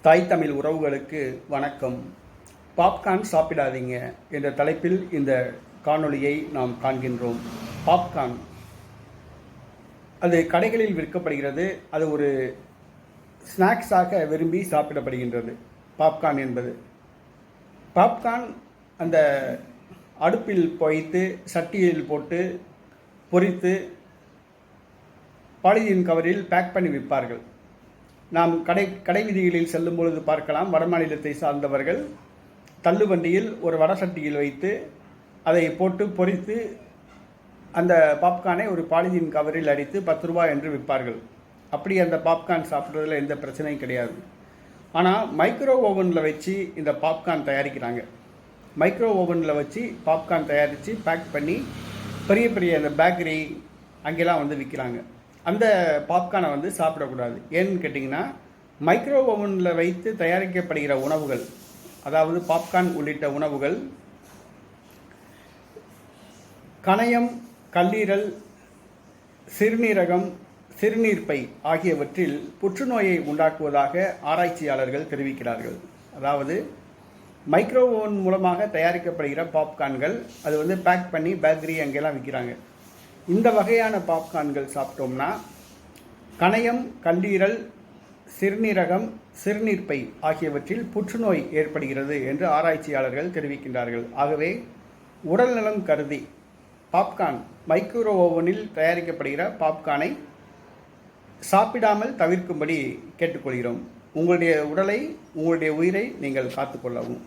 தாய் தமிழ் உறவுகளுக்கு வணக்கம். பாப்கார்ன் சாப்பிடாதீங்க என்ற தலைப்பில் இந்த காணொளியை நாம் காண்கின்றோம். பாப்கார்ன் அது கடைகளில் விற்கப்படுகிறது. அது ஒரு ஸ்நாக்ஸாக விரும்பி சாப்பிடப்படுகின்றது. பாப்கார்ன் என்பது பாப்கார்ன் அந்த அடுப்பில் வைத்து சட்டியில் போட்டு பொரித்து பாலிதீன் கவரில் பேக் பண்ணி விற்பார்கள். நாம் கடை வீதிகளில் செல்லும் பொழுது பார்க்கலாம். வட மாநிலத்தை சார்ந்தவர்கள் தள்ளுவண்டியில் ஒரு வட சட்டியில் வைத்து அதை போட்டு பொரித்து அந்த பாப்கார்னை ஒரு பாலிதீன் கவரில் அடித்து 10 ரூபாய் என்று விற்பார்கள். அப்படி அந்த பாப்கார்ன் சாப்பிட்றதுல எந்த பிரச்சனையும் கிடையாது. ஆனால் மைக்ரோ ஓவனில் வச்சு இந்த பாப்கார்ன் தயாரிக்கிறாங்க. மைக்ரோ ஓவனில் வச்சு பாப்கார்ன் தயாரித்து பேக் பண்ணி பெரிய பெரிய அந்த பேக்கரி அங்கெல்லாம் விற்கிறாங்க. அந்த பாப்கார்னை சாப்பிடக்கூடாது. ஏன்னு கேட்டிங்கன்னா, மைக்ரோ ஓவனில் வைத்து தயாரிக்கப்படுகிற உணவுகள், அதாவது பாப்கார்ன் உள்ளிட்ட உணவுகள் கணையம், கல்லீரல், சிறுநீரகம், சிறுநீர்ப்பை ஆகியவற்றில் புற்றுநோயை உண்டாக்குவதாக ஆராய்ச்சியாளர்கள் தெரிவிக்கிறார்கள். அதாவது மைக்ரோ ஓவன் மூலமாக தயாரிக்கப்படுகிற பாப்கார்ன்கள் அது பேக் பண்ணி பேக்கரி அங்கெல்லாம் விற்கிறாங்க. இந்த வகையான பாப்கார்ன்கள் சாப்பிட்டோம்னா கணையம், கல்லீரல், சிறுநீரகம், சிறுநீர்ப்பை ஆகியவற்றில் புற்றுநோய் ஏற்படுகிறது என்று ஆராய்ச்சியாளர்கள் தெரிவிக்கின்றார்கள். ஆகவே உடல்நலம் கருதி பாப்கார்ன், மைக்ரோ ஓவனில் தயாரிக்கப்படுகிற பாப்கார்னை சாப்பிடாமல் தவிர்க்கும்படி கேட்டுக்கொள்கிறோம். உங்களுடைய உடலை, உங்களுடைய உயிரை நீங்கள் காத்துக்கொள்ளவும்.